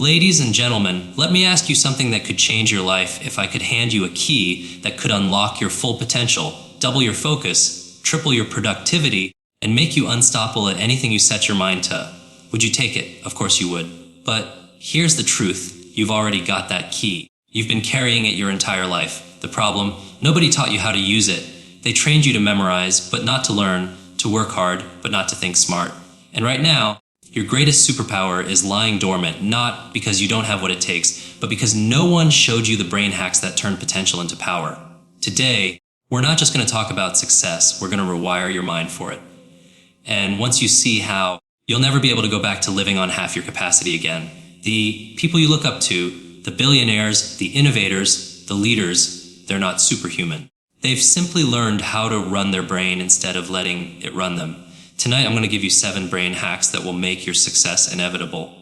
Ladies and gentlemen, let me ask you something that could change your life if I could hand you a key that could unlock your full potential, double your focus, triple your productivity, and make you unstoppable at anything you set your mind to. Would you take it? Of course you would. But here's the truth. You've already got that key. You've been carrying it your entire life. The problem, nobody taught you how to use it. They trained you to memorize, but not to learn, to work hard, but not to think smart. And right now, your greatest superpower is lying dormant, not because you don't have what it takes, but because no one showed you the brain hacks that turn potential into power. Today, we're not just going to talk about success, we're going to rewire your mind for it. And once you see how, you'll never be able to go back to living on half your capacity again. The people you look up to, the billionaires, the innovators, the leaders, they're not superhuman. They've simply learned how to run their brain instead of letting it run them. Tonight, I'm going to give you 7 brain hacks that will make your success inevitable.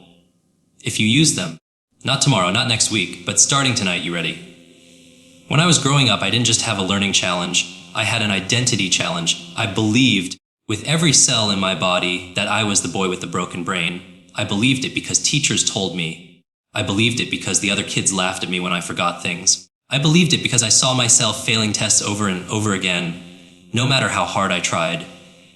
If you use them, not tomorrow, not next week, but starting tonight, you ready? When I was growing up, I didn't just have a learning challenge. I had an identity challenge. I believed with every cell in my body that I was the boy with the broken brain. I believed it because teachers told me. I believed it because the other kids laughed at me when I forgot things. I believed it because I saw myself failing tests over and over again, no matter how hard I tried.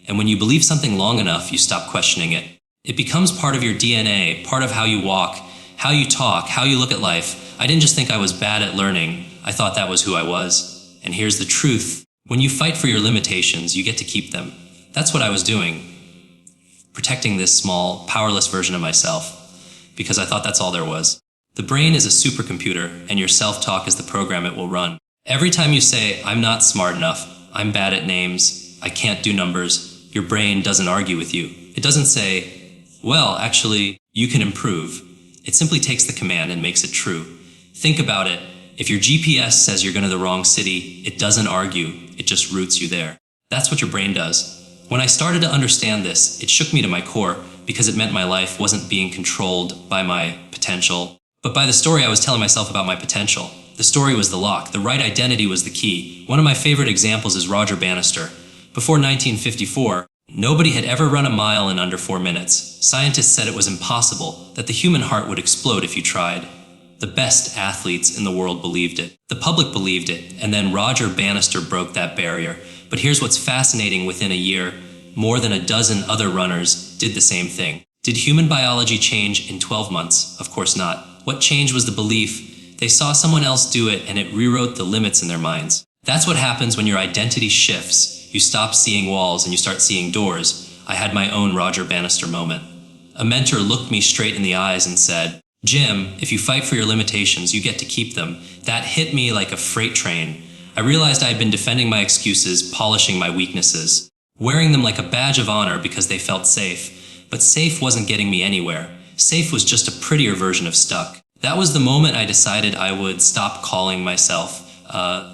And when you believe something long enough, you stop questioning it. It becomes part of your DNA, part of how you walk, how you talk, how you look at life. I didn't just think I was bad at learning. I thought that was who I was. And here's the truth. When you fight for your limitations, you get to keep them. That's what I was doing. Protecting this small, powerless version of myself. Because I thought that's all there was. The brain is a supercomputer, and your self-talk is the program it will run. Every time you say, I'm not smart enough, I'm bad at names, I can't do numbers, your brain doesn't argue with you. It doesn't say, well, actually, you can improve. It simply takes the command and makes it true. Think about it. If your GPS says you're going to the wrong city, it doesn't argue. It just routes you there. That's what your brain does. When I started to understand this, it shook me to my core because it meant my life wasn't being controlled by my potential, but by the story I was telling myself about my potential. The story was the lock. The right identity was the key. One of my favorite examples is Roger Bannister. Before 1954, nobody had ever run a mile in under 4 minutes. Scientists said it was impossible, that the human heart would explode if you tried. The best athletes in the world believed it. The public believed it, and then Roger Bannister broke that barrier. But here's what's fascinating: within a year, more than a dozen other runners did the same thing. Did human biology change in 12 months? Of course not. What changed was the belief. They saw someone else do it, and it rewrote the limits in their minds. That's what happens when your identity shifts. You stop seeing walls and you start seeing doors. I had my own Roger Bannister moment. A mentor looked me straight in the eyes and said, Jim, if you fight for your limitations, you get to keep them. That hit me like a freight train. I realized I had been defending my excuses, polishing my weaknesses, wearing them like a badge of honor because they felt safe. But safe wasn't getting me anywhere. Safe was just a prettier version of stuck. That was the moment I decided I would stop calling myself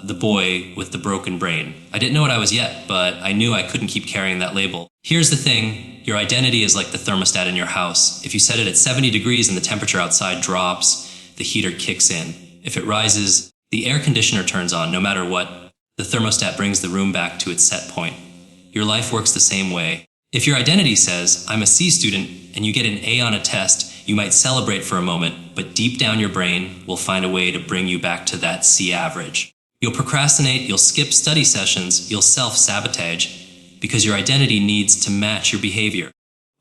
the boy with the broken brain. I didn't know what I was yet, but I knew I couldn't keep carrying that label. Here's the thing. Your identity is like the thermostat in your house. If you set it at 70 degrees and the temperature outside drops, the heater kicks in. If it rises, the air conditioner turns on. No matter what, the thermostat brings the room back to its set point. Your life works the same way. If your identity says, I'm a C student, and you get an A on a test, you might celebrate for a moment, but deep down your brain will find a way to bring you back to that C average. You'll procrastinate, you'll skip study sessions, you'll self-sabotage, because your identity needs to match your behavior.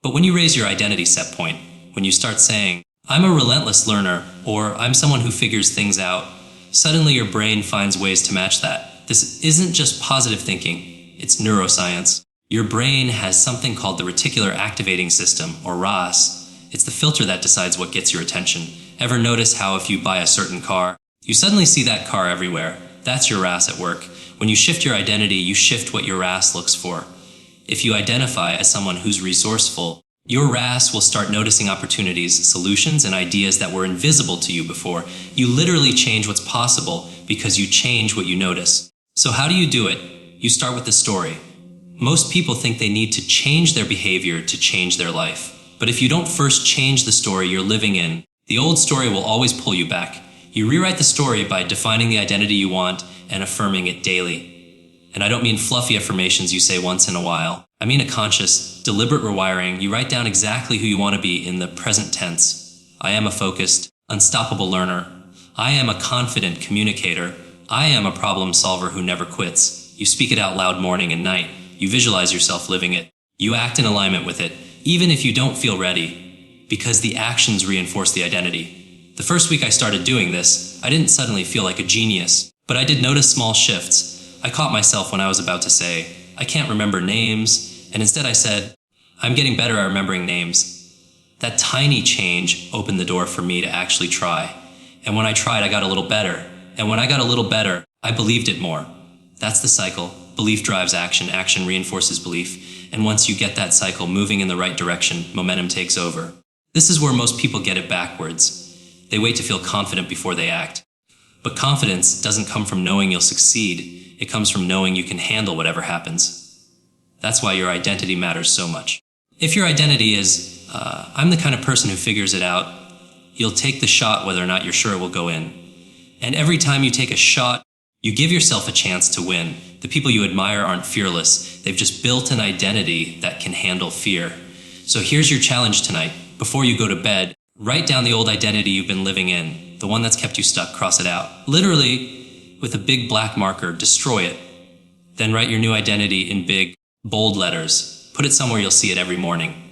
But when you raise your identity set point, when you start saying, I'm a relentless learner, or I'm someone who figures things out, suddenly your brain finds ways to match that. This isn't just positive thinking, it's neuroscience. Your brain has something called the reticular activating system, or RAS. It's the filter that decides what gets your attention. Ever notice how if you buy a certain car, you suddenly see that car everywhere? That's your RAS at work. When you shift your identity, you shift what your RAS looks for. If you identify as someone who's resourceful, your RAS will start noticing opportunities, solutions, and ideas that were invisible to you before. You literally change what's possible because you change what you notice. So how do you do it? You start with the story. Most people think they need to change their behavior to change their life. But if you don't first change the story you're living in, the old story will always pull you back. You rewrite the story by defining the identity you want and affirming it daily. And I don't mean fluffy affirmations you say once in a while. I mean a conscious, deliberate rewiring. You write down exactly who you want to be in the present tense. I am a focused, unstoppable learner. I am a confident communicator. I am a problem solver who never quits. You speak it out loud morning and night. You visualize yourself living it. You act in alignment with it, even if you don't feel ready, because the actions reinforce the identity. The first week I started doing this, I didn't suddenly feel like a genius, but I did notice small shifts. I caught myself when I was about to say, I can't remember names, and instead I said, I'm getting better at remembering names. That tiny change opened the door for me to actually try. And when I tried, I got a little better. And when I got a little better, I believed it more. That's the cycle. Belief drives action. Action reinforces belief. And once you get that cycle moving in the right direction, momentum takes over. This is where most people get it backwards. They wait to feel confident before they act. But confidence doesn't come from knowing you'll succeed. It comes from knowing you can handle whatever happens. That's why your identity matters so much. If your identity is, I'm the kind of person who figures it out, you'll take the shot whether or not you're sure it will go in. And every time you take a shot, you give yourself a chance to win. The people you admire aren't fearless. They've just built an identity that can handle fear. So here's your challenge tonight. Before you go to bed, write down the old identity you've been living in, the one that's kept you stuck, cross it out. Literally, with a big black marker, destroy it. Then write your new identity in big, bold letters. Put it somewhere you'll see it every morning.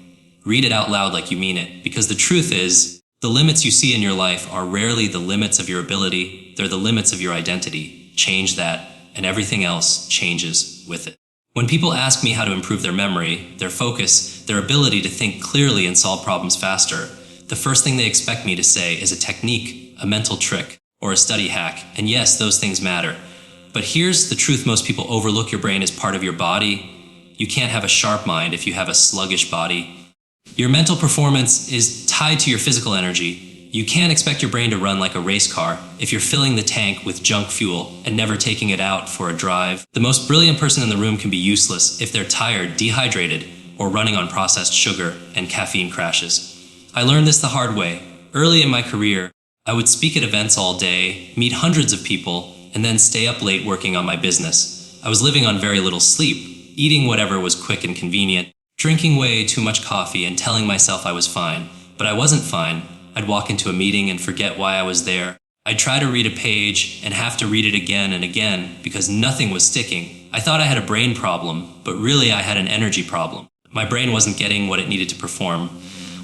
Read it out loud like you mean it, because the truth is, the limits you see in your life are rarely the limits of your ability, they're the limits of your identity. Change that, and everything else changes with it. When people ask me how to improve their memory, their focus, their ability to think clearly and solve problems faster, the first thing they expect me to say is a technique, a mental trick, or a study hack. And yes, those things matter. But here's the truth most people overlook: your brain is part of your body. You can't have a sharp mind if you have a sluggish body. Your mental performance is tied to your physical energy. You can't expect your brain to run like a race car if you're filling the tank with junk fuel and never taking it out for a drive. The most brilliant person in the room can be useless if they're tired, dehydrated, or running on processed sugar and caffeine crashes. I learned this the hard way. Early in my career, I would speak at events all day, meet hundreds of people, and then stay up late working on my business. I was living on very little sleep, eating whatever was quick and convenient, drinking way too much coffee and telling myself I was fine. But I wasn't fine. I'd walk into a meeting and forget why I was there. I'd try to read a page and have to read it again and again because nothing was sticking. I thought I had a brain problem, but really I had an energy problem. My brain wasn't getting what it needed to perform.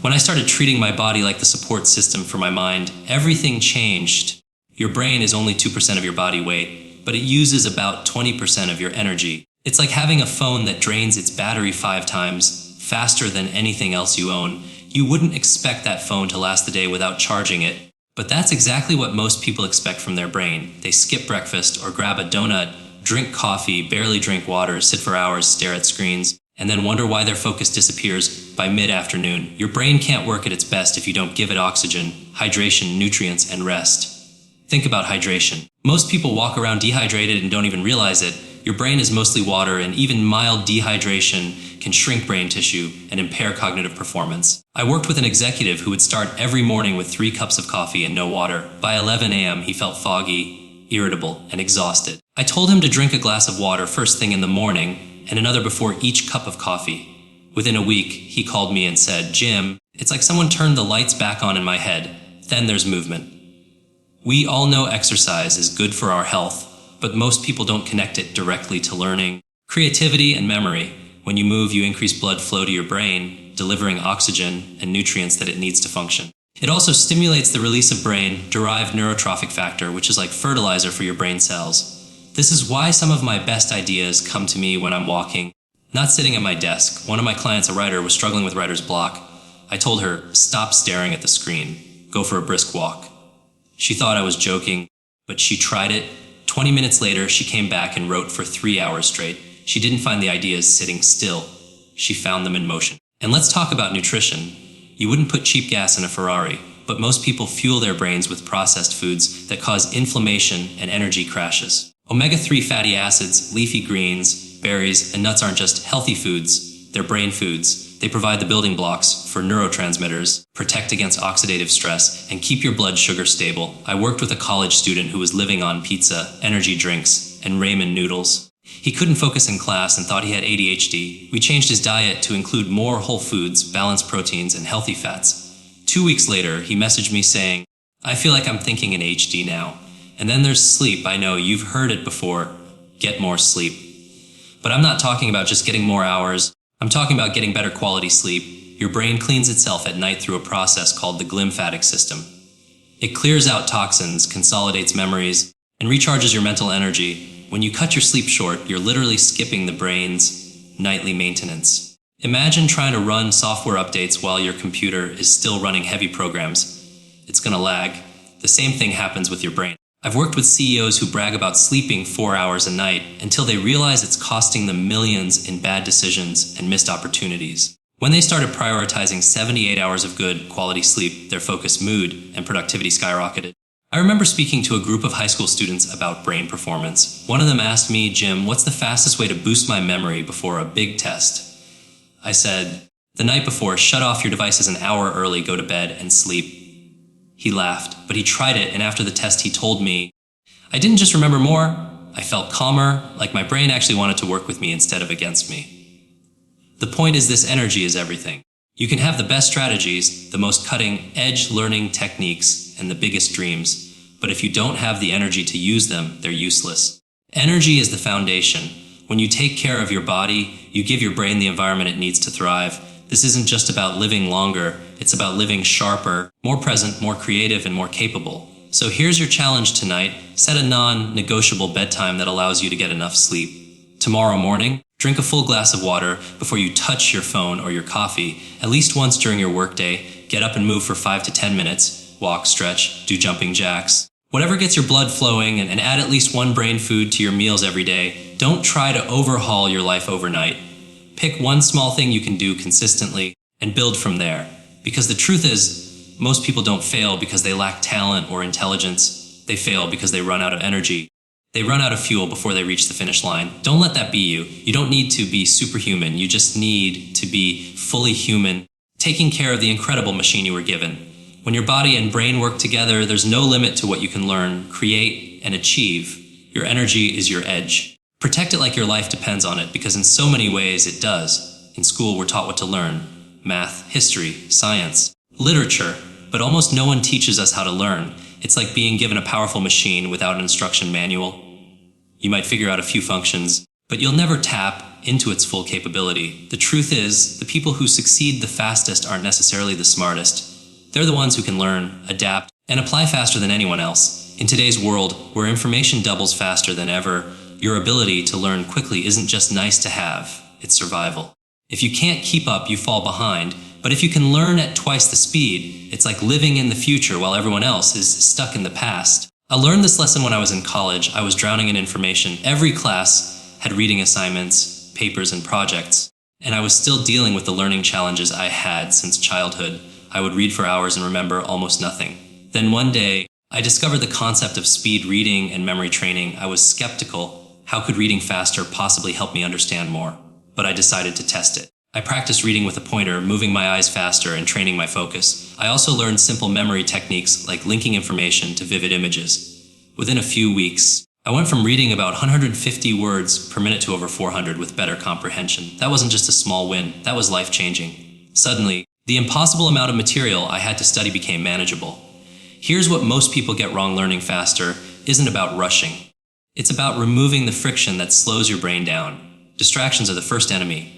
When I started treating my body like the support system for my mind, everything changed. Your brain is only 2% of your body weight, but it uses about 20% of your energy. It's like having a phone that drains its battery 5 times faster than anything else you own. You wouldn't expect that phone to last the day without charging it. But that's exactly what most people expect from their brain. They skip breakfast or grab a donut, drink coffee, barely drink water, sit for hours, stare at screens, and then wonder why their focus disappears by mid-afternoon. Your brain can't work at its best if you don't give it oxygen, hydration, nutrients, and rest. Think about hydration. Most people walk around dehydrated and don't even realize it. Your brain is mostly water, and even mild dehydration can shrink brain tissue and impair cognitive performance. I worked with an executive who would start every morning with 3 cups of coffee and no water. By 11 a.m., he felt foggy, irritable, and exhausted. I told him to drink a glass of water first thing in the morning and another before each cup of coffee. Within a week, he called me and said, "Jim, it's like someone turned the lights back on in my head. Then there's movement." We all know exercise is good for our health, but most people don't connect it directly to learning, creativity, and memory. When you move, you increase blood flow to your brain, delivering oxygen and nutrients that it needs to function. It also stimulates the release of brain-derived neurotrophic factor, which is like fertilizer for your brain cells. This is why some of my best ideas come to me when I'm walking, not sitting at my desk. One of my clients, a writer, was struggling with writer's block. I told her, "Stop staring at the screen. Go for a brisk walk." She thought I was joking, but she tried it. 20 minutes later, she came back and wrote for 3 hours straight. She didn't find the ideas sitting still. She found them in motion. And let's talk about nutrition. You wouldn't put cheap gas in a Ferrari, but most people fuel their brains with processed foods that cause inflammation and energy crashes. Omega-3 fatty acids, leafy greens, berries, and nuts aren't just healthy foods, they're brain foods. They provide the building blocks for neurotransmitters, protect against oxidative stress, and keep your blood sugar stable. I worked with a college student who was living on pizza, energy drinks, and ramen noodles. He couldn't focus in class and thought he had ADHD. We changed his diet to include more whole foods, balanced proteins, and healthy fats. 2 weeks later, he messaged me saying, "I feel like I'm thinking in HD now." And then there's sleep. I know you've heard it before. Get more sleep. But I'm not talking about just getting more hours. I'm talking about getting better quality sleep. Your brain cleans itself at night through a process called the glymphatic system. It clears out toxins, consolidates memories, and recharges your mental energy. When you cut your sleep short, you're literally skipping the brain's nightly maintenance. Imagine trying to run software updates while your computer is still running heavy programs. It's gonna lag. The same thing happens with your brain. I've worked with CEOs who brag about sleeping 4 hours a night until they realize it's costing them millions in bad decisions and missed opportunities. When they started prioritizing 78 hours of good, quality sleep, their focus, mood, and productivity skyrocketed. I remember speaking to a group of high school students about brain performance. One of them asked me, "Jim, what's the fastest way to boost my memory before a big test?" I said, "The night before, shut off your devices an hour early, go to bed, and sleep." He laughed, but he tried it, and after the test he told me, "I didn't just remember more, I felt calmer, like my brain actually wanted to work with me instead of against me." The point is, this energy is everything. You can have the best strategies, the most cutting-edge learning techniques, and the biggest dreams, but if you don't have the energy to use them, they're useless. Energy is the foundation. When you take care of your body, you give your brain the environment it needs to thrive. This isn't just about living longer, it's about living sharper, more present, more creative, and more capable. So here's your challenge tonight. Set a non-negotiable bedtime that allows you to get enough sleep. Tomorrow morning, drink a full glass of water before you touch your phone or your coffee. At least once during your workday, get up and move for 5 to 10 minutes. Walk, stretch, do jumping jacks. Whatever gets your blood flowing, and add at least one brain food to your meals every day. Don't try to overhaul your life overnight. Pick one small thing you can do consistently and build from there. Because the truth is, most people don't fail because they lack talent or intelligence. They fail because they run out of energy. They run out of fuel before they reach the finish line. Don't let that be you. You don't need to be superhuman. You just need to be fully human, taking care of the incredible machine you were given. When your body and brain work together, there's no limit to what you can learn, create, and achieve. Your energy is your edge. Protect it like your life depends on it, because in so many ways it does. In school, we're taught what to learn. Math, history, science, literature, but almost no one teaches us how to learn. It's like being given a powerful machine without an instruction manual. You might figure out a few functions, but you'll never tap into its full capability. The truth is, the people who succeed the fastest aren't necessarily the smartest. They're the ones who can learn, adapt, and apply faster than anyone else. In today's world, where information doubles faster than ever, your ability to learn quickly isn't just nice to have, it's survival. If you can't keep up, you fall behind. But if you can learn at twice the speed, it's like living in the future while everyone else is stuck in the past. I learned this lesson when I was in college. I was drowning in information. Every class had reading assignments, papers, and projects. And I was still dealing with the learning challenges I had since childhood. I would read for hours and remember almost nothing. Then one day, I discovered the concept of speed reading and memory training. I was skeptical. How could reading faster possibly help me understand more? But I decided to test it. I practiced reading with a pointer, moving my eyes faster, and training my focus. I also learned simple memory techniques like linking information to vivid images. Within a few weeks, I went from reading about 150 words per minute to over 400 with better comprehension. That wasn't just a small win, that was life-changing. Suddenly, the impossible amount of material I had to study became manageable. Here's what most people get wrong: learning faster isn't about rushing. It's about removing the friction that slows your brain down. Distractions are the first enemy.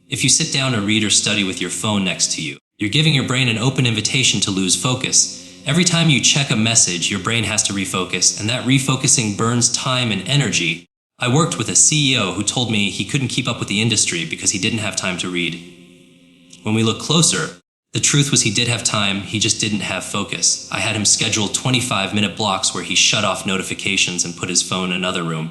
If you sit down to read or study with your phone next to you, you're giving your brain an open invitation to lose focus. Every time you check a message, your brain has to refocus, and that refocusing burns time and energy. I worked with a CEO who told me he couldn't keep up with the industry because he didn't have time to read. When we look closer, the truth was he did have time, he just didn't have focus. I had him schedule 25-minute blocks where he shut off notifications and put his phone in another room.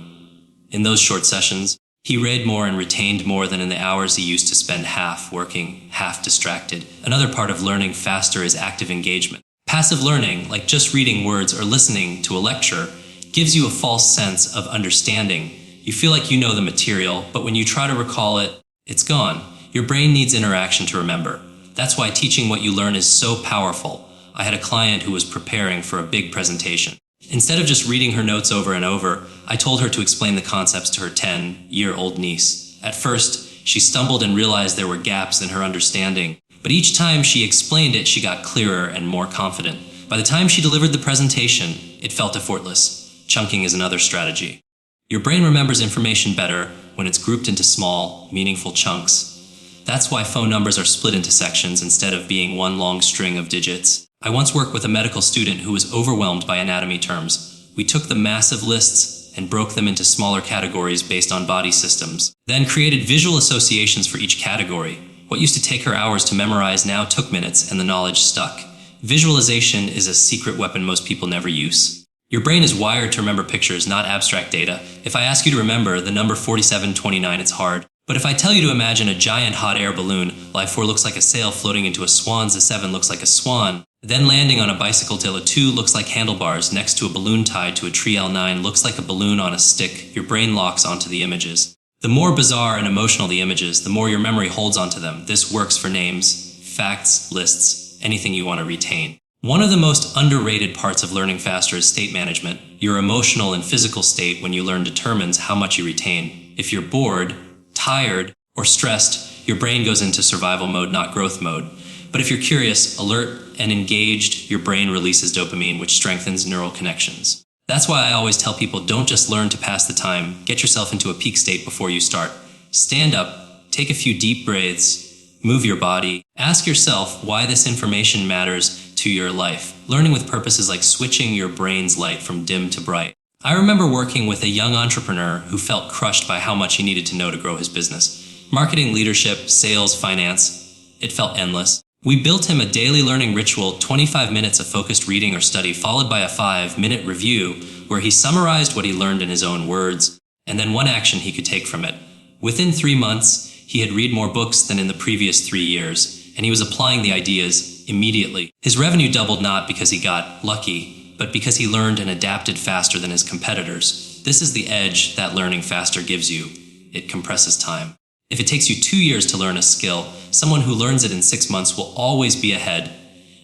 In those short sessions, he read more and retained more than in the hours he used to spend half working, half distracted. Another part of learning faster is active engagement. Passive learning, like just reading words or listening to a lecture, gives you a false sense of understanding. You feel like you know the material, but when you try to recall it, it's gone. Your brain needs interaction to remember. That's why teaching what you learn is so powerful. I had a client who was preparing for a big presentation. Instead of just reading her notes over and over, I told her to explain the concepts to her 10-year-old niece. At first, she stumbled and realized there were gaps in her understanding. But each time she explained it, she got clearer and more confident. By the time she delivered the presentation, it felt effortless. Chunking is another strategy. Your brain remembers information better when it's grouped into small, meaningful chunks. That's why phone numbers are split into sections instead of being one long string of digits. I once worked with a medical student who was overwhelmed by anatomy terms. We took the massive lists and broke them into smaller categories based on body systems, then created visual associations for each category. What used to take her hours to memorize now took minutes, and the knowledge stuck. Visualization is a secret weapon most people never use. Your brain is wired to remember pictures, not abstract data. If I ask you to remember the number 4729, it's hard. But if I tell you to imagine a giant hot air balloon, Life 4 looks like a sail floating into a swan's, a 7 looks like a swan, then landing on a bicycle till a 2 looks like handlebars next to a balloon tied to a tree, L9 looks like a balloon on a stick, your brain locks onto the images. The more bizarre and emotional the images, the more your memory holds onto them. This works for names, facts, lists, anything you want to retain. One of the most underrated parts of learning faster is state management. Your emotional and physical state when you learn determines how much you retain. If you're bored, tired, or stressed, your brain goes into survival mode, not growth mode. But if you're curious, alert, and engaged, your brain releases dopamine, which strengthens neural connections. That's why I always tell people, don't just learn to pass the time, get yourself into a peak state before you start. Stand up, take a few deep breaths, move your body, ask yourself why this information matters to your life. Learning with purpose is like switching your brain's light from dim to bright. I remember working with a young entrepreneur who felt crushed by how much he needed to know to grow his business. Marketing, leadership, sales, finance, it felt endless. We built him a daily learning ritual, 25 minutes of focused reading or study, followed by a 5-minute review where he summarized what he learned in his own words, and then one action he could take from it. Within 3 months, he had read more books than in the previous 3 years, and he was applying the ideas immediately. His revenue doubled not because he got lucky, but because he learned and adapted faster than his competitors. This is the edge that learning faster gives you. It compresses time. If it takes you 2 years to learn a skill, someone who learns it in 6 months will always be ahead.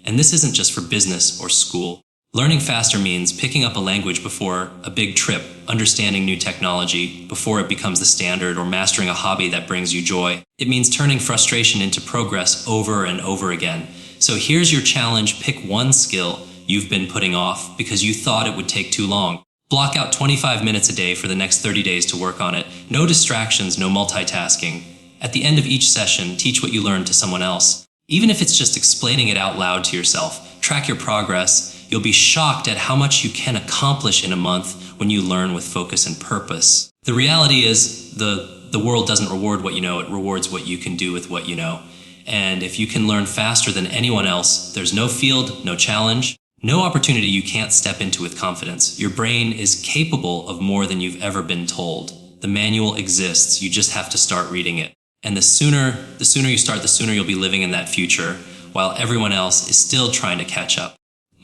And this isn't just for business or school. Learning faster means picking up a language before a big trip, understanding new technology before it becomes the standard, or mastering a hobby that brings you joy. It means turning frustration into progress over and over again. So here's your challenge: pick one skill you've been putting off because you thought it would take too long. Block out 25 minutes a day for the next 30 days to work on it. No distractions, no multitasking. At the end of each session, teach what you learned to someone else. Even if it's just explaining it out loud to yourself, track your progress. You'll be shocked at how much you can accomplish in a month when you learn with focus and purpose. The reality is the world doesn't reward what you know, it rewards what you can do with what you know. And if you can learn faster than anyone else, there's no field, no challenge, no opportunity you can't step into with confidence. Your brain is capable of more than you've ever been told. The manual exists, you just have to start reading it. And the sooner you start, the sooner you'll be living in that future, while everyone else is still trying to catch up.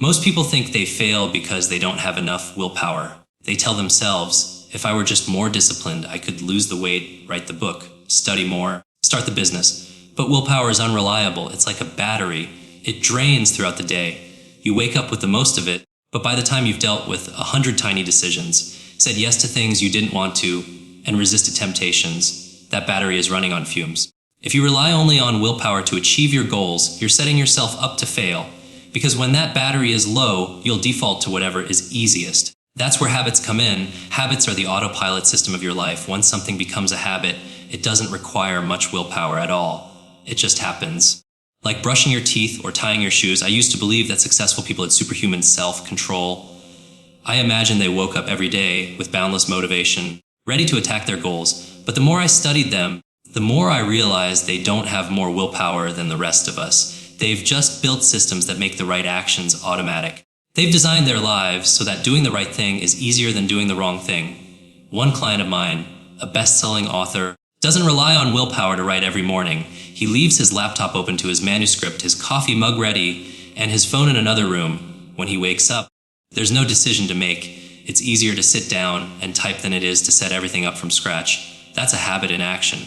Most people think they fail because they don't have enough willpower. They tell themselves, if I were just more disciplined, I could lose the weight, write the book, study more, start the business. But willpower is unreliable. It's like a battery. It drains throughout the day. You wake up with the most of it, but by the time you've dealt with 100 tiny decisions, said yes to things you didn't want to, and resisted temptations, that battery is running on fumes. If you rely only on willpower to achieve your goals, you're setting yourself up to fail, because when that battery is low, you'll default to whatever is easiest. That's where habits come in. Habits are the autopilot system of your life. Once something becomes a habit, it doesn't require much willpower at all. It just happens. Like brushing your teeth or tying your shoes, I used to believe that successful people had superhuman self-control. I imagined they woke up every day with boundless motivation, ready to attack their goals. But the more I studied them, the more I realized they don't have more willpower than the rest of us. They've just built systems that make the right actions automatic. They've designed their lives so that doing the right thing is easier than doing the wrong thing. One client of mine, a best-selling author, doesn't rely on willpower to write every morning. He leaves his laptop open to his manuscript, his coffee mug ready, and his phone in another room. When he wakes up, there's no decision to make. It's easier to sit down and type than it is to set everything up from scratch. That's a habit in action.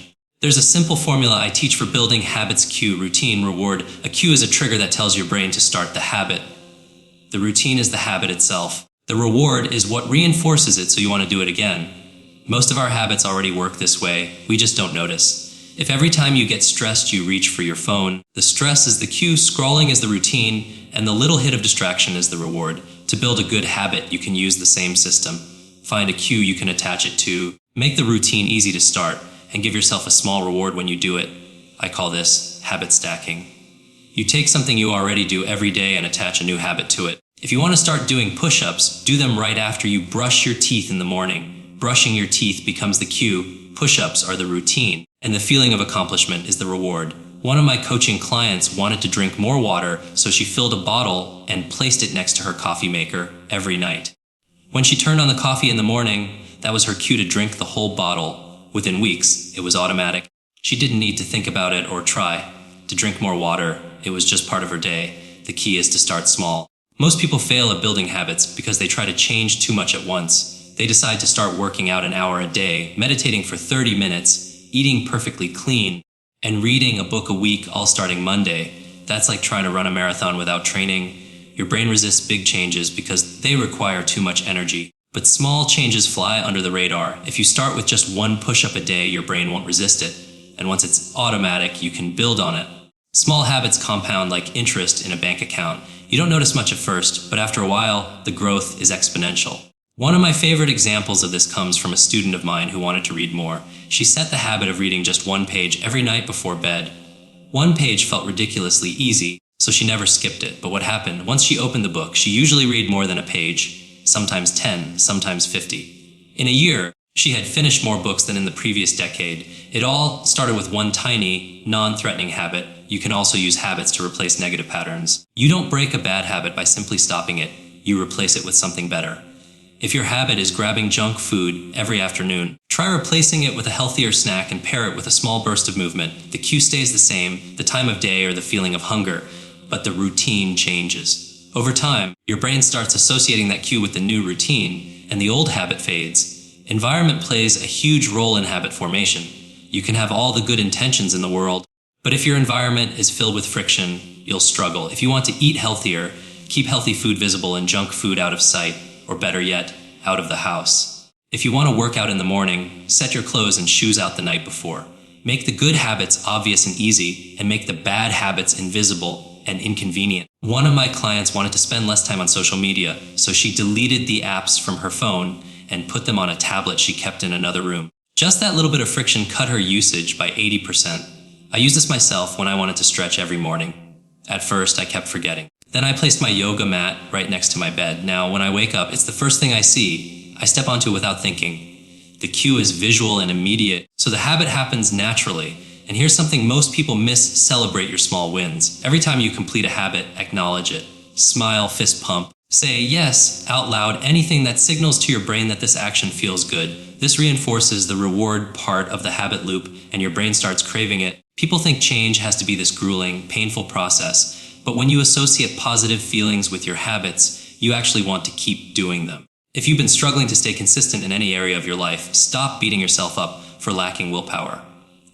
There's a simple formula I teach for building habits: cue, routine, reward. A cue is a trigger that tells your brain to start the habit. The routine is the habit itself. The reward is what reinforces it so you want to do it again. Most of our habits already work this way. We just don't notice. If every time you get stressed you reach for your phone, the stress is the cue, scrolling is the routine, and the little hit of distraction is the reward. To build a good habit, you can use the same system. Find a cue you can attach it to, make the routine easy to start, and give yourself a small reward when you do it. I call this habit stacking. You take something you already do every day and attach a new habit to it. If you want to start doing push-ups, do them right after you brush your teeth in the morning. Brushing your teeth becomes the cue, push-ups are the routine, and the feeling of accomplishment is the reward. One of my coaching clients wanted to drink more water, so she filled a bottle and placed it next to her coffee maker every night. When she turned on the coffee in the morning, that was her cue to drink the whole bottle. Within weeks, it was automatic. She didn't need to think about it or try. To drink more water, it was just part of her day. The key is to start small. Most people fail at building habits because they try to change too much at once. They decide to start working out an hour a day, meditating for 30 minutes, eating perfectly clean, and reading a book a week, all starting Monday. That's like trying to run a marathon without training. Your brain resists big changes because they require too much energy. But small changes fly under the radar. If you start with just one push-up a day, your brain won't resist it. And once it's automatic, you can build on it. Small habits compound like interest in a bank account. You don't notice much at first, but after a while, the growth is exponential. One of my favorite examples of this comes from a student of mine who wanted to read more. She set the habit of reading just one page every night before bed. One page felt ridiculously easy, so she never skipped it. But what happened? Once she opened the book, she usually read more than a page, sometimes 10, sometimes 50. In a year, she had finished more books than in the previous decade. It all started with one tiny, non-threatening habit. You can also use habits to replace negative patterns. You don't break a bad habit by simply stopping it. You replace it with something better. If your habit is grabbing junk food every afternoon, try replacing it with a healthier snack and pair it with a small burst of movement. The cue stays the same, the time of day or the feeling of hunger, but the routine changes. Over time, your brain starts associating that cue with the new routine, and the old habit fades. Environment plays a huge role in habit formation. You can have all the good intentions in the world, but if your environment is filled with friction, you'll struggle. If you want to eat healthier, keep healthy food visible and junk food out of sight, or better yet, out of the house. If you want to work out in the morning, set your clothes and shoes out the night before. Make the good habits obvious and easy, and make the bad habits invisible and inconvenient. One of my clients wanted to spend less time on social media, so she deleted the apps from her phone and put them on a tablet she kept in another room. Just that little bit of friction cut her usage by 80%. I use this myself when I wanted to stretch every morning. At first, I kept forgetting. Then I placed my yoga mat right next to my bed. Now, when I wake up, it's the first thing I see. I step onto it without thinking. The cue is visual and immediate, so the habit happens naturally. And here's something most people miss: celebrate your small wins. Every time you complete a habit, acknowledge it. Smile, fist pump. Say yes out loud, anything that signals to your brain that this action feels good. This reinforces the reward part of the habit loop, and your brain starts craving it. People think change has to be this grueling, painful process, but when you associate positive feelings with your habits, you actually want to keep doing them. If you've been struggling to stay consistent in any area of your life, stop beating yourself up for lacking willpower.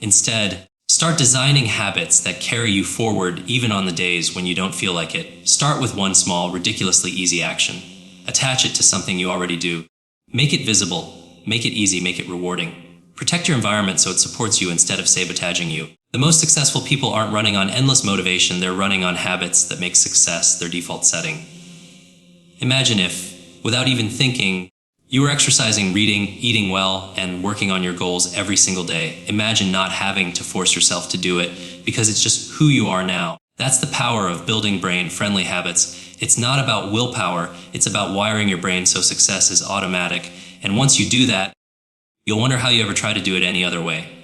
Instead, start designing habits that carry you forward even on the days when you don't feel like it. Start with one small, ridiculously easy action. Attach it to something you already do. Make it visible, make it easy, make it rewarding. Protect your environment so it supports you instead of sabotaging you. The most successful people aren't running on endless motivation, they're running on habits that make success their default setting. Imagine if, without even thinking, you were exercising, reading, eating well, and working on your goals every single day. Imagine not having to force yourself to do it because it's just who you are now. That's the power of building brain-friendly habits. It's not about willpower, it's about wiring your brain so success is automatic. And once you do that, you'll wonder how you ever try to do it any other way.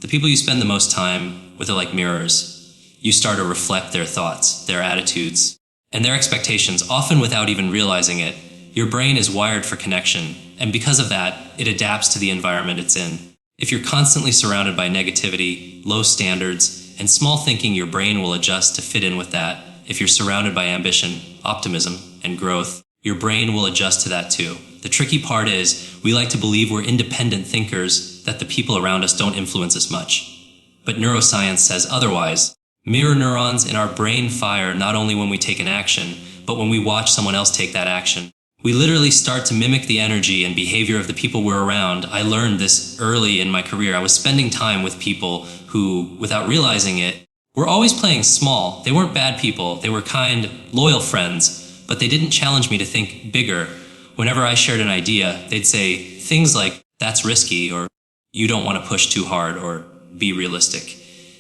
The people you spend the most time with are like mirrors. You start to reflect their thoughts, their attitudes, and their expectations, often without even realizing it. Your brain is wired for connection, and because of that, it adapts to the environment it's in. If you're constantly surrounded by negativity, low standards, and small thinking, your brain will adjust to fit in with that. If you're surrounded by ambition, optimism, and growth, your brain will adjust to that too. The tricky part is, we like to believe we're independent thinkers, that the people around us don't influence us much. But neuroscience says otherwise. Mirror neurons in our brain fire not only when we take an action, but when we watch someone else take that action. We literally start to mimic the energy and behavior of the people we're around. I learned this early in my career. I was spending time with people who, without realizing it, were always playing small. They weren't bad people. They were kind, loyal friends, but they didn't challenge me to think bigger. Whenever I shared an idea, they'd say things like, "That's risky," or "You don't want to push too hard," or "Be realistic."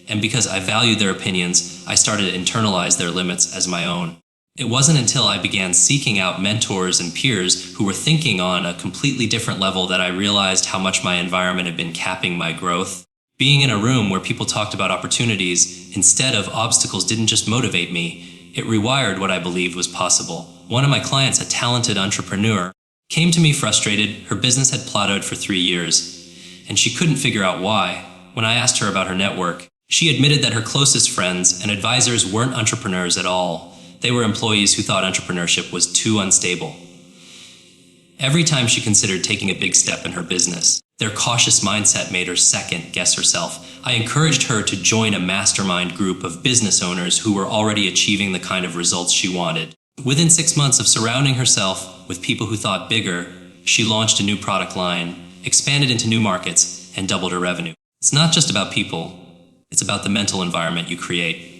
And because I valued their opinions, I started to internalize their limits as my own. It wasn't until I began seeking out mentors and peers who were thinking on a completely different level that I realized how much my environment had been capping my growth. Being in a room where people talked about opportunities instead of obstacles didn't just motivate me, it rewired what I believed was possible. One of my clients, a talented entrepreneur, came to me frustrated. Her business had plateaued for 3 years, and she couldn't figure out why. When I asked her about her network, she admitted that her closest friends and advisors weren't entrepreneurs at all. They were employees who thought entrepreneurship was too unstable. Every time she considered taking a big step in her business, their cautious mindset made her second guess herself. I encouraged her to join a mastermind group of business owners who were already achieving the kind of results she wanted. Within 6 months of surrounding herself with people who thought bigger, she launched a new product line, expanded into new markets, and doubled her revenue. It's not just about people, it's about the mental environment you create.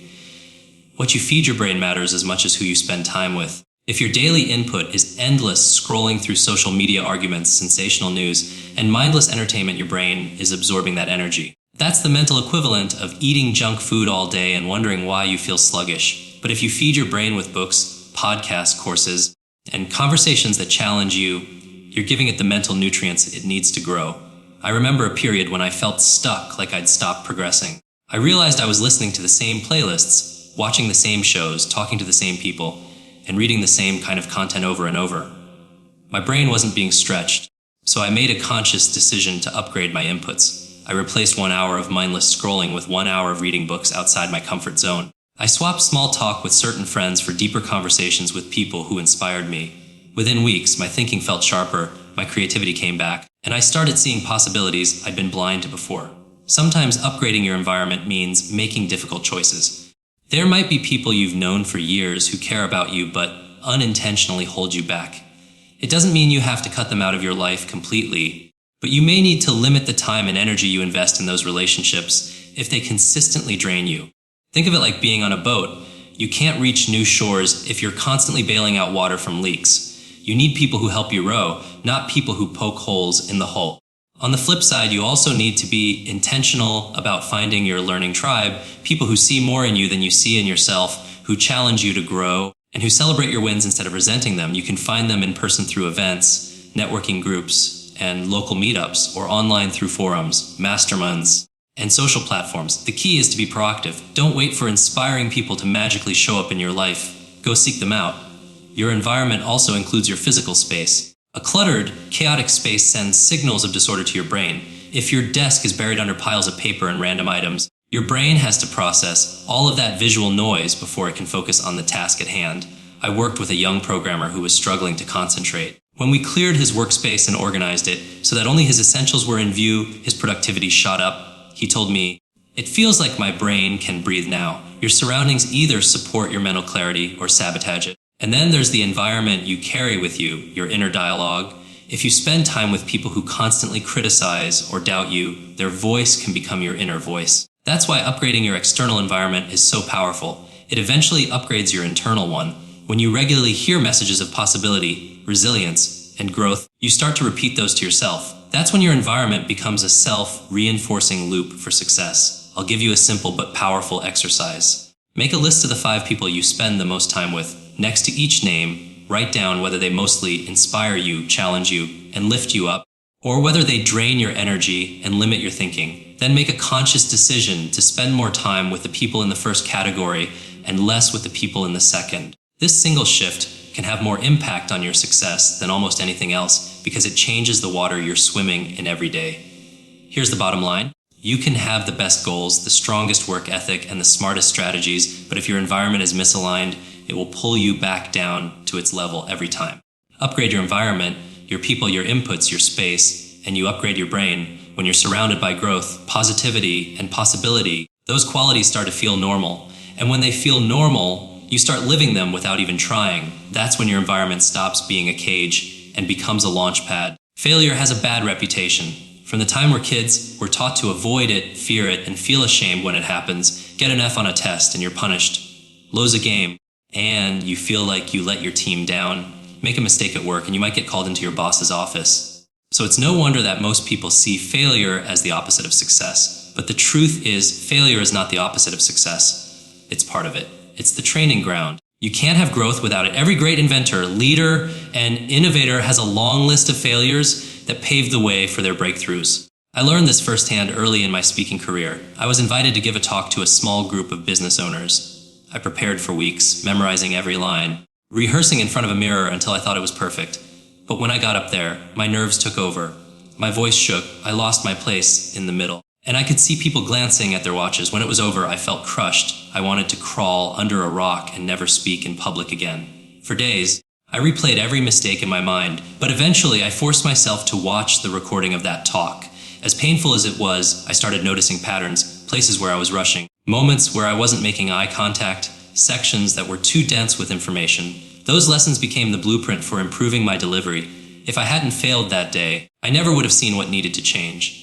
What you feed your brain matters as much as who you spend time with. If your daily input is endless scrolling through social media arguments, sensational news, and mindless entertainment, your brain is absorbing that energy. That's the mental equivalent of eating junk food all day and wondering why you feel sluggish. But if you feed your brain with books, podcasts, courses, and conversations that challenge you, you're giving it the mental nutrients it needs to grow. I remember a period when I felt stuck, like I'd stopped progressing. I realized I was listening to the same playlists, watching the same shows, talking to the same people, and reading the same kind of content over and over. My brain wasn't being stretched, so I made a conscious decision to upgrade my inputs. I replaced 1 hour of mindless scrolling with 1 hour of reading books outside my comfort zone. I swapped small talk with certain friends for deeper conversations with people who inspired me. Within weeks, my thinking felt sharper, my creativity came back, and I started seeing possibilities I'd been blind to before. Sometimes upgrading your environment means making difficult choices. There might be people you've known for years who care about you but unintentionally hold you back. It doesn't mean you have to cut them out of your life completely, but you may need to limit the time and energy you invest in those relationships if they consistently drain you. Think of it like being on a boat. You can't reach new shores if you're constantly bailing out water from leaks. You need people who help you row, not people who poke holes in the hull. On the flip side, you also need to be intentional about finding your learning tribe, people who see more in you than you see in yourself, who challenge you to grow, and who celebrate your wins instead of resenting them. You can find them in person through events, networking groups, and local meetups, or online through forums, masterminds, and social platforms. The key is to be proactive. Don't wait for inspiring people to magically show up in your life. Go seek them out. Your environment also includes your physical space. A cluttered, chaotic space sends signals of disorder to your brain. If your desk is buried under piles of paper and random items, your brain has to process all of that visual noise before it can focus on the task at hand. I worked with a young programmer who was struggling to concentrate. When we cleared his workspace and organized it so that only his essentials were in view, his productivity shot up. He told me, "It feels like my brain can breathe now." Your surroundings either support your mental clarity or sabotage it. And then there's the environment you carry with you, your inner dialogue. If you spend time with people who constantly criticize or doubt you, their voice can become your inner voice. That's why upgrading your external environment is so powerful. It eventually upgrades your internal one. When you regularly hear messages of possibility, resilience, and growth, you start to repeat those to yourself. That's when your environment becomes a self-reinforcing loop for success. I'll give you a simple but powerful exercise. Make a list of the 5 people you spend the most time with. Next to each name, write down whether they mostly inspire you, challenge you, and lift you up, or whether they drain your energy and limit your thinking. Then make a conscious decision to spend more time with the people in the first category and less with the people in the second. This single shift can have more impact on your success than almost anything else because it changes the water you're swimming in every day. Here's the bottom line. You can have the best goals, the strongest work ethic, and the smartest strategies, but if your environment is misaligned, it will pull you back down to its level every time. Upgrade your environment, your people, your inputs, your space, and you upgrade your brain. When you're surrounded by growth, positivity, and possibility, those qualities start to feel normal. And when they feel normal, you start living them without even trying. That's when your environment stops being a cage and becomes a launch pad. Failure has a bad reputation. From the time we're kids, we're taught to avoid it, fear it, and feel ashamed when it happens. Get an F on a test and you're punished. Lose a game and you feel like you let your team down. Make a mistake at work and you might get called into your boss's office. So it's no wonder that most people see failure as the opposite of success. But the truth is, failure is not the opposite of success. It's part of it. It's the training ground. You can't have growth without it. Every great inventor, leader, and innovator has a long list of failures that paved the way for their breakthroughs. I learned this firsthand early in my speaking career. I was invited to give a talk to a small group of business owners. I prepared for weeks, memorizing every line, rehearsing in front of a mirror until I thought it was perfect. But when I got up there, my nerves took over. My voice shook. I lost my place in the middle. And I could see people glancing at their watches. When it was over, I felt crushed. I wanted to crawl under a rock and never speak in public again. For days, I replayed every mistake in my mind, but eventually I forced myself to watch the recording of that talk. As painful as it was, I started noticing patterns, places where I was rushing, moments where I wasn't making eye contact, sections that were too dense with information. Those lessons became the blueprint for improving my delivery. If I hadn't failed that day, I never would have seen what needed to change.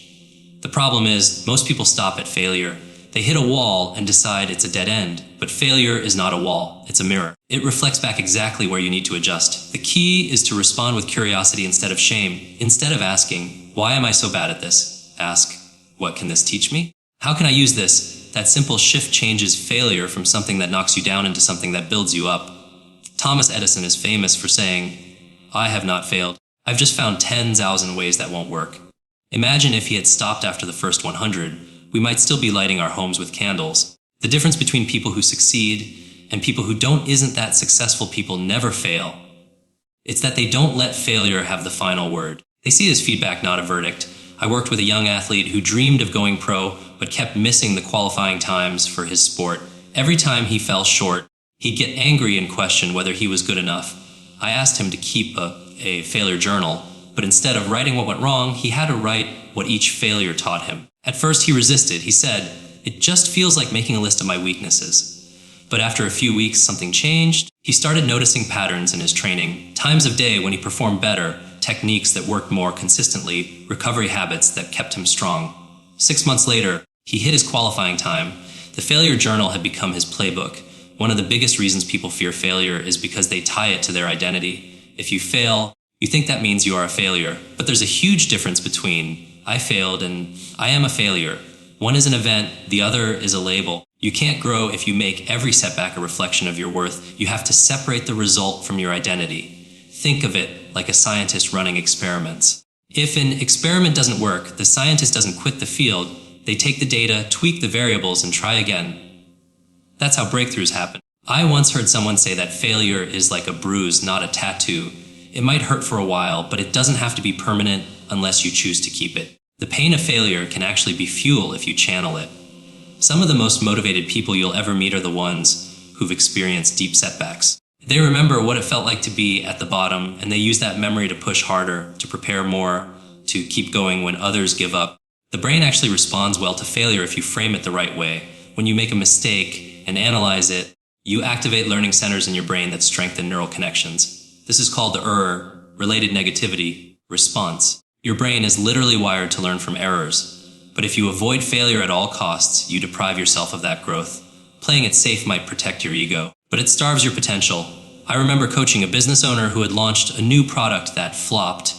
The problem is, most people stop at failure. They hit a wall and decide it's a dead end. But failure is not a wall, it's a mirror. It reflects back exactly where you need to adjust. The key is to respond with curiosity instead of shame. Instead of asking, why am I so bad at this? Ask, what can this teach me? How can I use this? That simple shift changes failure from something that knocks you down into something that builds you up. Thomas Edison is famous for saying, I have not failed. I've just found 10,000 ways that won't work. Imagine if he had stopped after the first 100. We might still be lighting our homes with candles. The difference between people who succeed and people who don't isn't that successful people never fail. It's that they don't let failure have the final word. They see it as feedback, not a verdict. I worked with a young athlete who dreamed of going pro, but kept missing the qualifying times for his sport. Every time he fell short, he'd get angry and question whether he was good enough. I asked him to keep a failure journal, but instead of writing what went wrong, he had to write what each failure taught him. At first he resisted. He said, it just feels like making a list of my weaknesses. But after a few weeks, something changed. He started noticing patterns in his training, times of day when he performed better, techniques that worked more consistently, recovery habits that kept him strong. 6 months later, he hit his qualifying time. The failure journal had become his playbook. One of the biggest reasons people fear failure is because they tie it to their identity. If you fail, you think that means you are a failure. But there's a huge difference between I failed and I am a failure. One is an event, the other is a label. You can't grow if you make every setback a reflection of your worth. You have to separate the result from your identity. Think of it like a scientist running experiments. If an experiment doesn't work, the scientist doesn't quit the field. They take the data, tweak the variables, and try again. That's how breakthroughs happen. I once heard someone say that failure is like a bruise, not a tattoo. It might hurt for a while, but it doesn't have to be permanent unless you choose to keep it. The pain of failure can actually be fuel if you channel it. Some of the most motivated people you'll ever meet are the ones who've experienced deep setbacks. They remember what it felt like to be at the bottom, and they use that memory to push harder, to prepare more, to keep going when others give up. The brain actually responds well to failure if you frame it the right way. When you make a mistake and analyze it, you activate learning centers in your brain that strengthen neural connections. This is called the related negativity response. Your brain is literally wired to learn from errors. But if you avoid failure at all costs, you deprive yourself of that growth. Playing it safe might protect your ego, but it starves your potential. I remember coaching a business owner who had launched a new product that flopped.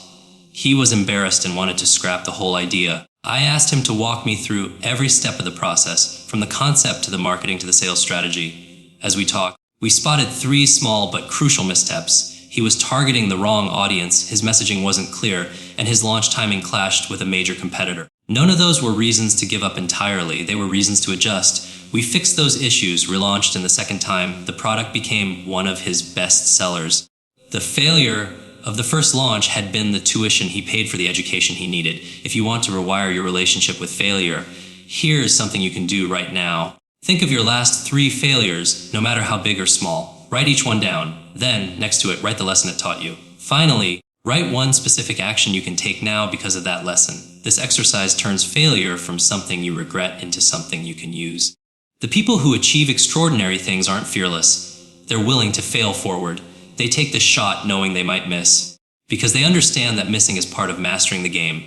He was embarrassed and wanted to scrap the whole idea. I asked him to walk me through every step of the process, from the concept to the marketing to the sales strategy. As we talked, we spotted 3 small but crucial missteps. He was targeting the wrong audience, his messaging wasn't clear, and his launch timing clashed with a major competitor. None of those were reasons to give up entirely, they were reasons to adjust. We fixed those issues, relaunched in the second time. The product became one of his best sellers. The failure of the first launch had been the tuition he paid for the education he needed. If you want to rewire your relationship with failure, here's something you can do right now. Think of your last 3 failures, no matter how big or small. Write each one down. Then, next to it, write the lesson it taught you. Finally, write one specific action you can take now because of that lesson. This exercise turns failure from something you regret into something you can use. The people who achieve extraordinary things aren't fearless. They're willing to fail forward. They take the shot knowing they might miss, because they understand that missing is part of mastering the game.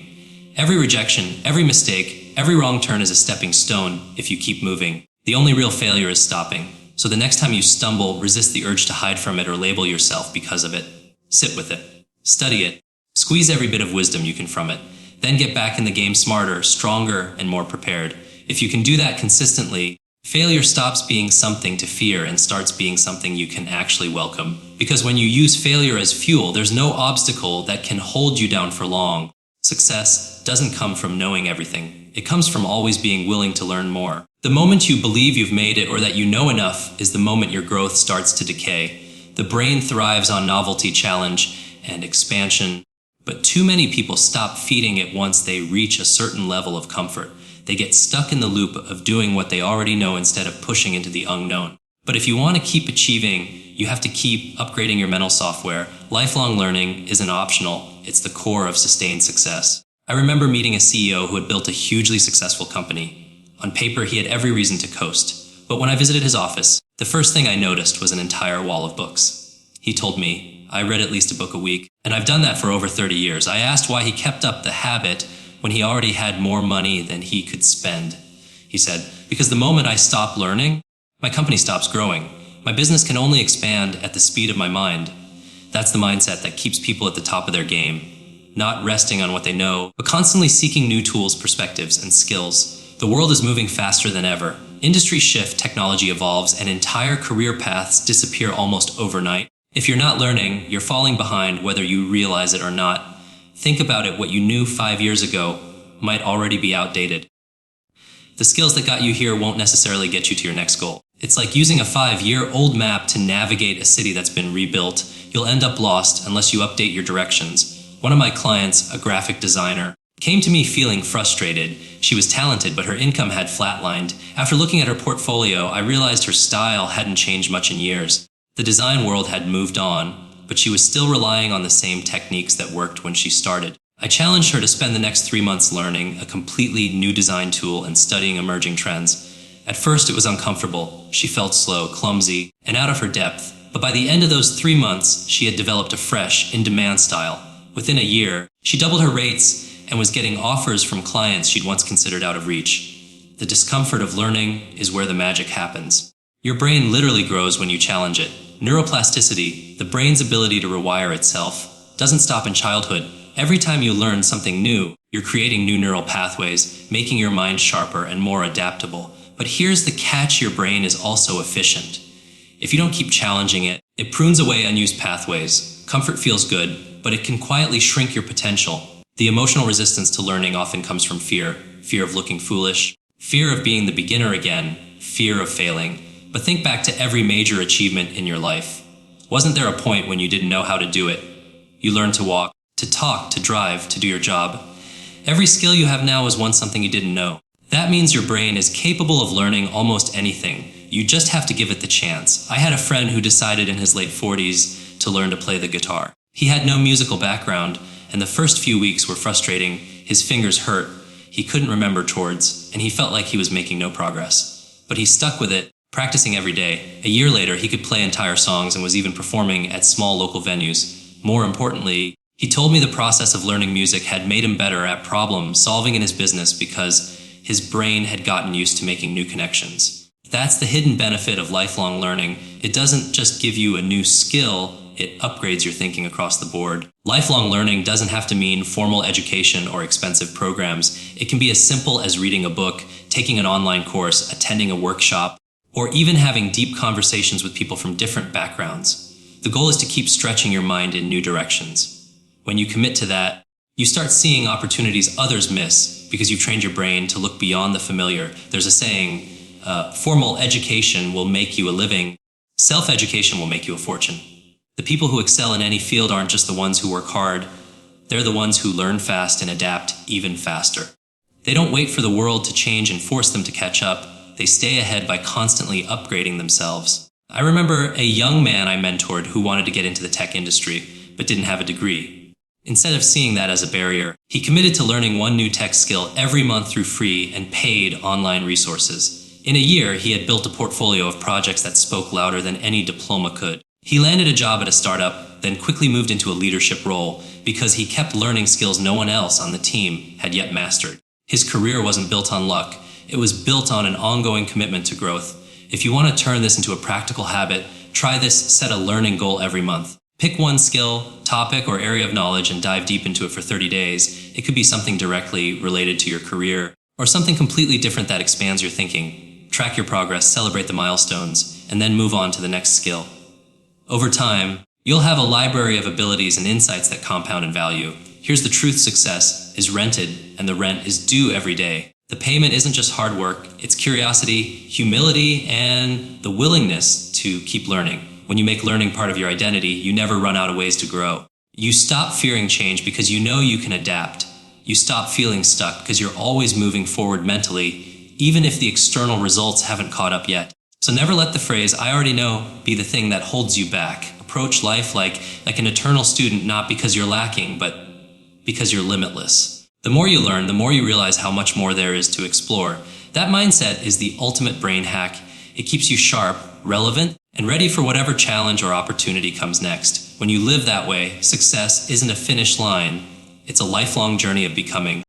Every rejection, every mistake, every wrong turn is a stepping stone if you keep moving. The only real failure is stopping. So the next time you stumble, resist the urge to hide from it or label yourself because of it. Sit with it. Study it. Squeeze every bit of wisdom you can from it. Then get back in the game smarter, stronger, and more prepared. If you can do that consistently, failure stops being something to fear and starts being something you can actually welcome. Because when you use failure as fuel, there's no obstacle that can hold you down for long. Success doesn't come from knowing everything. It comes from always being willing to learn more. The moment you believe you've made it or that you know enough is the moment your growth starts to decay. The brain thrives on novelty, challenge, and expansion. But too many people stop feeding it once they reach a certain level of comfort. They get stuck in the loop of doing what they already know instead of pushing into the unknown. But if you want to keep achieving, you have to keep upgrading your mental software. Lifelong learning isn't optional. It's the core of sustained success. I remember meeting a CEO who had built a hugely successful company. On paper, he had every reason to coast. But when I visited his office, the first thing I noticed was an entire wall of books. He told me, I read at least a book a week, and I've done that for over 30 years. I asked why he kept up the habit when he already had more money than he could spend. He said, because the moment I stop learning, my company stops growing. My business can only expand at the speed of my mind. That's the mindset that keeps people at the top of their game. Not resting on what they know, but constantly seeking new tools, perspectives, and skills. The world is moving faster than ever. Industries shift, technology evolves, and entire career paths disappear almost overnight. If you're not learning, you're falling behind whether you realize it or not. Think about it, what you knew 5 years ago might already be outdated. The skills that got you here won't necessarily get you to your next goal. It's like using a 5-year-old map to navigate a city that's been rebuilt. You'll end up lost unless you update your directions. One of my clients, a graphic designer, came to me feeling frustrated. She was talented, but her income had flatlined. After looking at her portfolio, I realized her style hadn't changed much in years. The design world had moved on, but she was still relying on the same techniques that worked when she started. I challenged her to spend the next 3 months learning a completely new design tool and studying emerging trends. At first, it was uncomfortable. She felt slow, clumsy, and out of her depth. But by the end of those 3 months, she had developed a fresh, in-demand style. Within a year, she doubled her rates and was getting offers from clients she'd once considered out of reach. The discomfort of learning is where the magic happens. Your brain literally grows when you challenge it. Neuroplasticity, the brain's ability to rewire itself, doesn't stop in childhood. Every time you learn something new, you're creating new neural pathways, making your mind sharper and more adaptable. But here's the catch, your brain is also efficient. If you don't keep challenging it, it prunes away unused pathways. Comfort feels good, but it can quietly shrink your potential. The emotional resistance to learning often comes from fear. Fear of looking foolish, fear of being the beginner again, fear of failing. But think back to every major achievement in your life. Wasn't there a point when you didn't know how to do it? You learned to walk, to talk, to drive, to do your job. Every skill you have now is once something you didn't know. That means your brain is capable of learning almost anything. You just have to give it the chance. I had a friend who decided in his late 40s to learn to play the guitar. He had no musical background, and the first few weeks were frustrating. His fingers hurt, he couldn't remember chords, and he felt like he was making no progress. But he stuck with it, practicing every day. A year later, he could play entire songs and was even performing at small local venues. More importantly, he told me the process of learning music had made him better at problem solving in his business because his brain had gotten used to making new connections. That's the hidden benefit of lifelong learning. It doesn't just give you a new skill, it upgrades your thinking across the board. Lifelong learning doesn't have to mean formal education or expensive programs. It can be as simple as reading a book, taking an online course, attending a workshop, or even having deep conversations with people from different backgrounds. The goal is to keep stretching your mind in new directions. When you commit to that, you start seeing opportunities others miss because you've trained your brain to look beyond the familiar. There's a saying, formal education will make you a living, self-education will make you a fortune. The people who excel in any field aren't just the ones who work hard, they're the ones who learn fast and adapt even faster. They don't wait for the world to change and force them to catch up. They stay ahead by constantly upgrading themselves. I remember a young man I mentored who wanted to get into the tech industry, but didn't have a degree. Instead of seeing that as a barrier, he committed to learning one new tech skill every month through free and paid online resources. In a year, he had built a portfolio of projects that spoke louder than any diploma could. He landed a job at a startup, then quickly moved into a leadership role because he kept learning skills no one else on the team had yet mastered. His career wasn't built on luck. It was built on an ongoing commitment to growth. If you want to turn this into a practical habit, try this: set a learning goal every month. Pick one skill, topic, or area of knowledge and dive deep into it for 30 days. It could be something directly related to your career, or something completely different that expands your thinking. Track your progress, celebrate the milestones, and then move on to the next skill. Over time, you'll have a library of abilities and insights that compound in value. Here's the truth: success is rented, and the rent is due every day. The payment isn't just hard work, it's curiosity, humility, and the willingness to keep learning. When you make learning part of your identity, you never run out of ways to grow. You stop fearing change because you know you can adapt. You stop feeling stuck because you're always moving forward mentally, even if the external results haven't caught up yet. So never let the phrase, "I already know," be the thing that holds you back. Approach life like an eternal student, not because you're lacking, but because you're limitless. The more you learn, the more you realize how much more there is to explore. That mindset is the ultimate brain hack. It keeps you sharp, relevant, and ready for whatever challenge or opportunity comes next. When you live that way, success isn't a finish line. It's a lifelong journey of becoming.